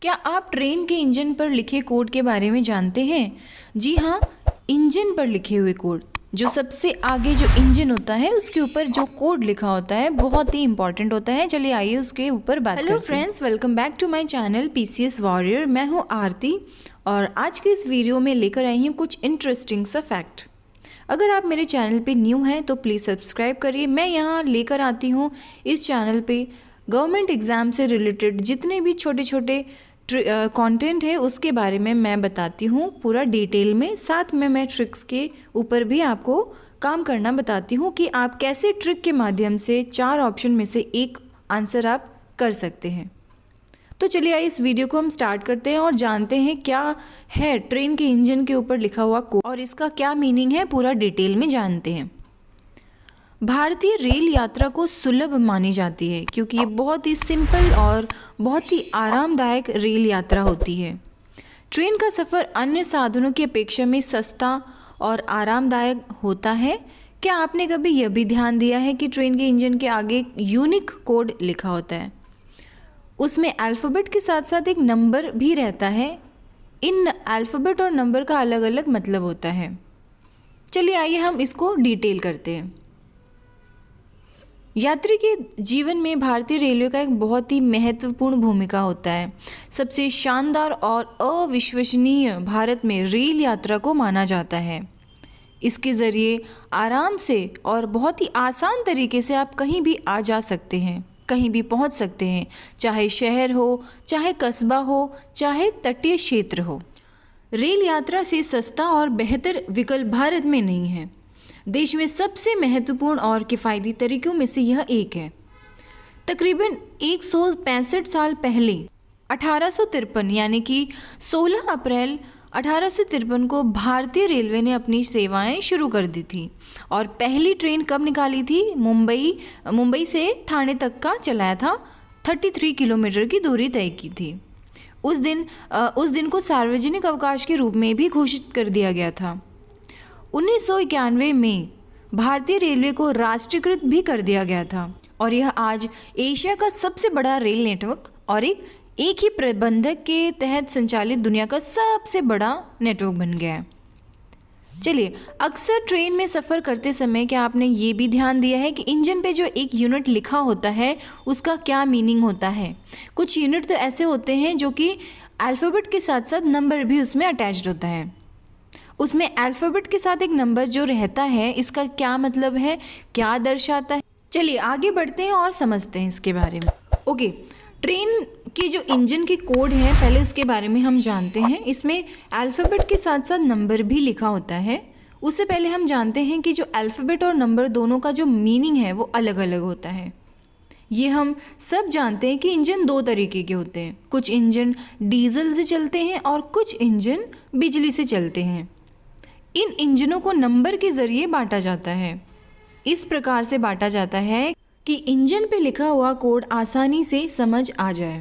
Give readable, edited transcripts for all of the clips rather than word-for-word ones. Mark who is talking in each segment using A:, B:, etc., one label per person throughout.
A: क्या आप ट्रेन के इंजन पर लिखे कोड के बारे में जानते हैं? जी हाँ, इंजन पर लिखे हुए कोड, जो सबसे आगे जो इंजन होता है उसके ऊपर जो कोड लिखा होता है बहुत ही इंपॉर्टेंट होता है। चलिए आइए उसके ऊपर बात करते हैं। Hello friends, welcome back to my channel PCS warrior. मैं हूँ आरती और आज के इस वीडियो में लेकर आई हूँ कुछ इंटरेस्टिंग सा फैक्ट। अगर आप मेरे चैनल पे न्यू हैं तो प्लीज़ सब्सक्राइब करिए। मैं यहाँ लेकर आती हूँ इस चैनल पे गवर्नमेंट एग्ज़ाम से रिलेटेड जितने भी छोटे छोटे कंटेंट है उसके बारे में मैं बताती हूँ पूरा डिटेल में। साथ में मैं ट्रिक्स के ऊपर भी आपको काम करना बताती हूँ कि आप कैसे ट्रिक के माध्यम से 4 ऑप्शन में से एक आंसर आप कर सकते हैं। तो चलिए आइए इस वीडियो को हम स्टार्ट करते हैं और जानते हैं क्या है ट्रेन के इंजन के ऊपर लिखा हुआ कोड और इसका क्या मीनिंग है, पूरा डिटेल में जानते हैं। भारतीय रेल यात्रा को सुलभ मानी जाती है क्योंकि ये बहुत ही सिंपल और बहुत ही आरामदायक रेल यात्रा होती है। ट्रेन का सफ़र अन्य साधनों की अपेक्षा में सस्ता और आरामदायक होता है। क्या आपने कभी यह भी ध्यान दिया है कि ट्रेन के इंजन के आगे एक यूनिक कोड लिखा होता है, उसमें अल्फ़ाबेट के साथ साथ एक नंबर भी रहता है। इन अल्फ़ाबेट और नंबर का अलग अलग मतलब होता है। चलिए आइए हम इसको डिटेल करते हैं। यात्री के जीवन में भारतीय रेलवे का एक बहुत ही महत्वपूर्ण भूमिका होता है। सबसे शानदार और अविश्वसनीय भारत में रेल यात्रा को माना जाता है। इसके ज़रिए आराम से और बहुत ही आसान तरीके से आप कहीं भी आ जा सकते हैं, कहीं भी पहुंच सकते हैं, चाहे शहर हो, चाहे कस्बा हो, चाहे तटीय क्षेत्र हो। रेल यात्रा से सस्ता और बेहतर विकल्प भारत में नहीं है। देश में सबसे महत्वपूर्ण और किफ़ायती तरीक़ों में से यह एक है। तकरीबन 165 साल पहले 1853 यानी कि 16 अप्रैल 1853 को भारतीय रेलवे ने अपनी सेवाएं शुरू कर दी थी और पहली ट्रेन कब निकाली थी? मुंबई से ठाणे तक का चलाया था। 33 किलोमीटर की दूरी तय की थी। उस दिन को सार्वजनिक अवकाश के रूप में भी घोषित कर दिया गया था। 1991 में भारतीय रेलवे को राष्ट्रीयकृत भी कर दिया गया था और यह आज एशिया का सबसे बड़ा रेल नेटवर्क और एक ही प्रबंधक के तहत संचालित दुनिया का सबसे बड़ा नेटवर्क बन गया है। चलिए, अक्सर ट्रेन में सफ़र करते समय क्या आपने ये भी ध्यान दिया है कि इंजन पे जो एक यूनिट लिखा होता है उसका क्या मीनिंग होता है? कुछ यूनिट तो ऐसे होते हैं जो कि अल्फ़ाबेट के साथ साथ नंबर भी उसमें अटैच्ड होता है। उसमें अल्फ़ाबेट के साथ एक नंबर जो रहता है, इसका क्या मतलब है, क्या दर्शाता है? चलिए आगे बढ़ते हैं और समझते हैं इसके बारे में। ओके, ट्रेन के जो इंजन के कोड हैं पहले उसके बारे में हम जानते हैं। इसमें अल्फ़ाबेट के साथ साथ नंबर भी लिखा होता है। उससे पहले हम जानते हैं कि जो अल्फ़ाबेट और नंबर दोनों का जो मीनिंग है वो अलग अलग होता है। ये हम सब जानते हैं कि इंजन 2 तरीके के होते हैं। कुछ इंजन डीजल से चलते हैं और कुछ इंजन बिजली से चलते हैं। इन इंजनों को नंबर के ज़रिए बांटा जाता है। इस प्रकार से बांटा जाता है कि इंजन पे लिखा हुआ कोड आसानी से समझ आ जाए।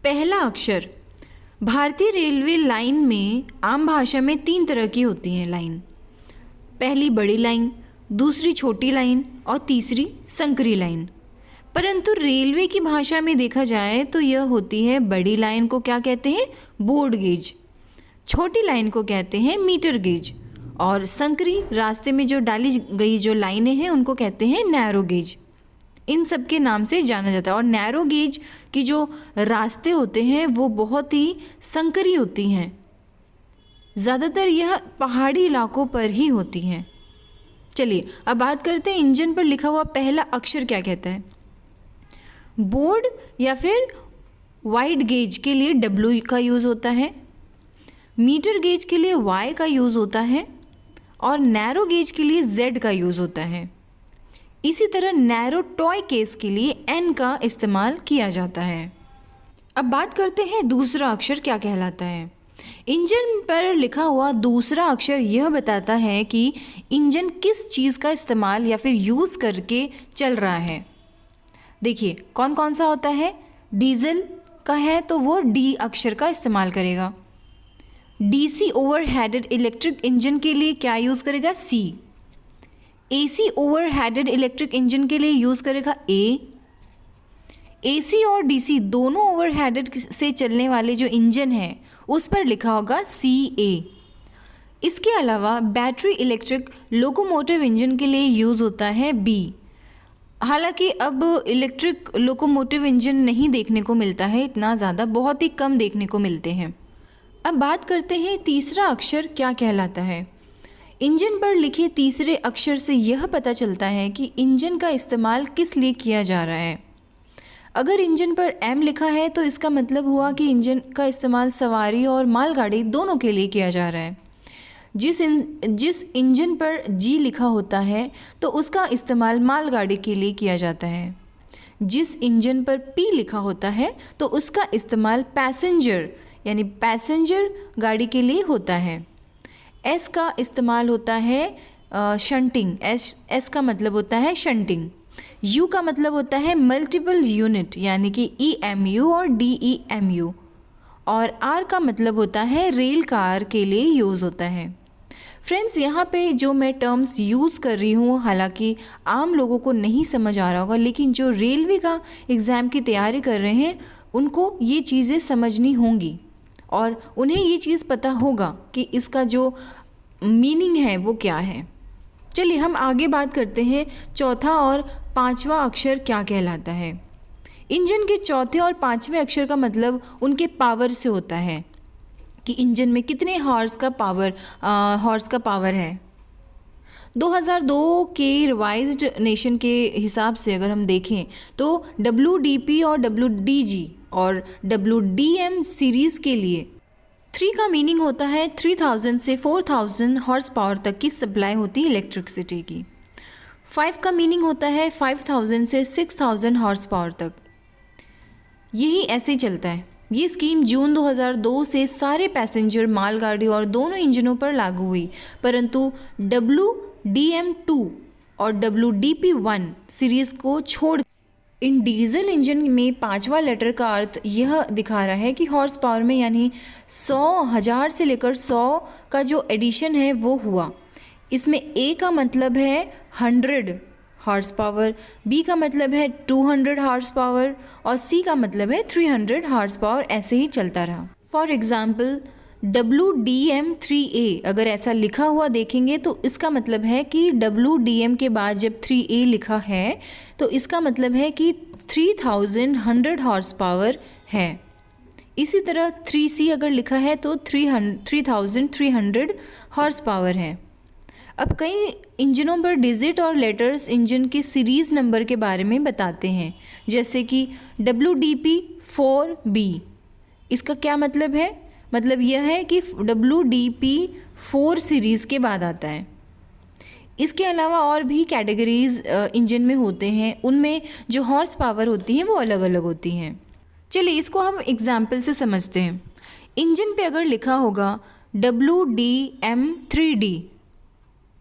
A: पहला अक्षर। भारतीय रेलवे लाइन में आम भाषा में 3 तरह की होती हैं लाइन। पहली बड़ी लाइन, दूसरी छोटी लाइन और तीसरी संकरी लाइन। परंतु रेलवे की भाषा में देखा जाए तो यह होती है बड़ी लाइन को क्या कहते हैं? Board gauge. छोटी लाइन को कहते हैं मीटर गेज और संकरी रास्ते में जो डाली गई जो लाइनें हैं उनको कहते हैं नैरो गेज। इन सब के नाम से जाना जाता है। और नैरो गेज की जो रास्ते होते हैं वो बहुत ही संकरी होती हैं। ज़्यादातर यह पहाड़ी इलाकों पर ही होती हैं। चलिए अब बात करते हैं इंजन पर लिखा हुआ पहला अक्षर क्या कहता है। बोर्ड या फिर वाइड गेज के लिए W का यूज़ होता है, मीटर गेज के लिए Y का यूज़ होता है और नैरो गेज के लिए Z का यूज़ होता है। इसी तरह नैरो टॉय केस के लिए N का इस्तेमाल किया जाता है। अब बात करते हैं दूसरा अक्षर क्या कहलाता है। इंजन पर लिखा हुआ दूसरा अक्षर यह बताता है कि इंजन किस चीज़ का इस्तेमाल या फिर यूज़ करके चल रहा है। देखिए कौन कौन सा होता है। डीजल का है तो वो D अक्षर का इस्तेमाल करेगा। DC ओवरहेडेड इलेक्ट्रिक इंजन के लिए क्या यूज़ करेगा? C। AC overheaded electric engine के लिए यूज़ करेगा A। AC और DC दोनों ओवरहेडेड से चलने वाले जो इंजन हैं उस पर लिखा होगा CA। इसके अलावा बैटरी इलेक्ट्रिक लोकोमोटिव इंजन के लिए यूज़ होता है B। हालांकि अब इलेक्ट्रिक लोकोमोटिव इंजन नहीं देखने को मिलता है इतना ज़्यादा, बहुत ही कम देखने को मिलते हैं। अब बात करते हैं तीसरा अक्षर क्या कहलाता है। इंजन पर लिखे तीसरे अक्षर से यह पता चलता है कि इंजन का इस्तेमाल किस लिए किया जा रहा है। अगर इंजन पर M लिखा है तो इसका मतलब हुआ कि इंजन का इस्तेमाल सवारी और मालगाड़ी दोनों के लिए किया जा रहा है। जिस इंजन पर G लिखा होता है तो उसका इस्तेमाल मालगाड़ी के लिए किया जाता है। जिस इंजन पर P लिखा होता है तो उसका इस्तेमाल पैसेंजर यानी पैसेंजर गाड़ी के लिए होता है। S का इस्तेमाल होता है शंटिंग, S का मतलब होता है शंटिंग। U का मतलब होता है मल्टीपल यूनिट यानी कि EMU और DEMU। और R का मतलब होता है रेल कार के लिए यूज़ होता है। फ्रेंड्स, यहाँ पे जो मैं टर्म्स यूज़ कर रही हूँ हालांकि आम लोगों को नहीं समझ आ रहा होगा, लेकिन जो रेलवे का एग्ज़ाम की तैयारी कर रहे हैं उनको ये चीज़ें समझनी होंगी और उन्हें ये चीज़ पता होगा कि इसका जो मीनिंग है वो क्या है। चलिए हम आगे बात करते हैं चौथा और पांचवा अक्षर क्या कहलाता है। इंजन के चौथे और पांचवें अक्षर का मतलब उनके पावर से होता है कि इंजन में कितने हॉर्स का पावर है। 2002 के रिवाइज्ड नेशन के हिसाब से अगर हम देखें तो WDP और WDG और WDM सीरीज़ के लिए 3 का मीनिंग होता है 3000 से 4000 हॉर्स पावर तक की सप्लाई होती है इलेक्ट्रिसिटी की। 5 का मीनिंग होता है 5000 से 6000 हॉर्स पावर तक। यही ऐसे ही चलता है। ये स्कीम जून 2002 से सारे पैसेंजर मालगाड़ी और दोनों इंजनों पर लागू हुई, परंतु WDM2 और WDP1 सीरीज़ को छोड़ इन डीजल इंजन में पांचवा लेटर का अर्थ यह दिखा रहा है कि हॉर्स पावर में यानी 100,000 से लेकर 100 का जो एडिशन है वो हुआ। इसमें A का मतलब है 100 हॉर्स पावर, B का मतलब है 200 हॉर्स पावर और C का मतलब है 300 हॉर्स पावर, ऐसे ही चलता रहा। फॉर एग्ज़ाम्पल WDM3A अगर ऐसा लिखा हुआ देखेंगे तो इसका मतलब है कि WDM के बाद जब 3A लिखा है तो इसका मतलब है कि 3100 हॉर्स पावर है। इसी तरह 3C अगर लिखा है तो 3300 हॉर्स पावर है। अब कई इंजनों पर डिजिट और लेटर्स इंजन के सीरीज़ नंबर के बारे में बताते हैं, जैसे कि WDP4B। इसका क्या मतलब है? मतलब यह है कि WDP4 सीरीज़ के बाद आता है। इसके अलावा और भी कैटेगरीज इंजन में होते हैं, उनमें जो हॉर्स पावर होती हैं वो अलग अलग होती हैं। चलिए इसको हम एग्जाम्पल से समझते हैं। इंजन पे अगर लिखा होगा WDM3D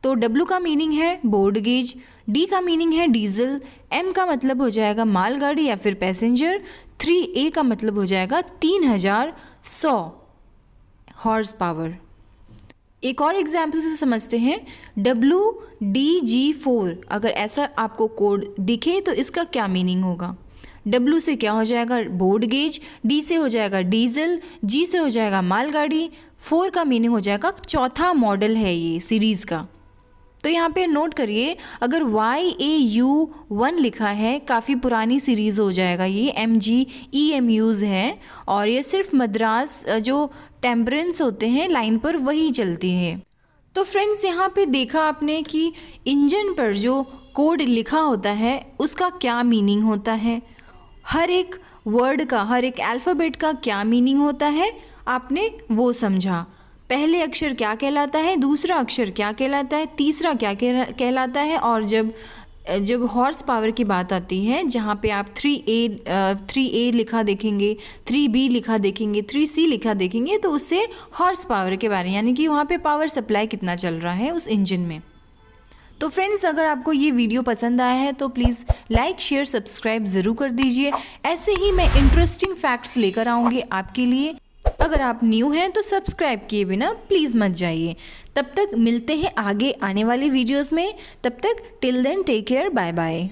A: तो W का मीनिंग है बोर्ड गेज, D का मीनिंग है डीजल, M का मतलब हो जाएगा मालगाड़ी या फिर पैसेंजर, 3A का मतलब हो जाएगा 3100 हॉर्स पावर। एक और एग्जाम्पल से समझते हैं WDG4 अगर ऐसा आपको कोड दिखे तो इसका क्या मीनिंग होगा। W से क्या हो जाएगा बोर्ड गेज, D से हो जाएगा डीजल, G से हो जाएगा मालगाड़ी, 4 का मीनिंग हो जाएगा चौथा मॉडल है ये सीरीज़ का। तो यहाँ पे नोट करिए अगर YAU1 लिखा है काफ़ी पुरानी सीरीज़ हो जाएगा, ये MGEMUs है और ये सिर्फ मद्रास जो टेम्परेंस होते हैं लाइन पर वही चलती है। तो फ्रेंड्स यहाँ पे देखा आपने कि इंजन पर जो कोड लिखा होता है उसका क्या मीनिंग होता है, हर एक वर्ड का हर एक अल्फ़ाबेट का क्या मीनिंग होता है, आपने वो समझा। पहले अक्षर क्या कहलाता है, दूसरा अक्षर क्या कहलाता है, तीसरा क्या कहलाता है, और जब हॉर्स पावर की बात आती है जहाँ पे आप 3A लिखा देखेंगे, 3B लिखा देखेंगे, 3C लिखा देखेंगे तो उससे हॉर्स पावर के बारे यानी कि वहाँ पे पावर सप्लाई कितना चल रहा है उस इंजन में। तो फ्रेंड्स अगर आपको ये वीडियो पसंद आया है तो प्लीज़ लाइक शेयर सब्सक्राइब ज़रूर कर दीजिए। ऐसे ही मैं इंटरेस्टिंग फैक्ट्स लेकर आऊँगी आपके लिए। अगर आप न्यू हैं तो सब्सक्राइब किए बिना प्लीज़ मत जाइए। तब तक मिलते हैं आगे आने वाले वीडियोस में। तब तक till then take care, bye bye.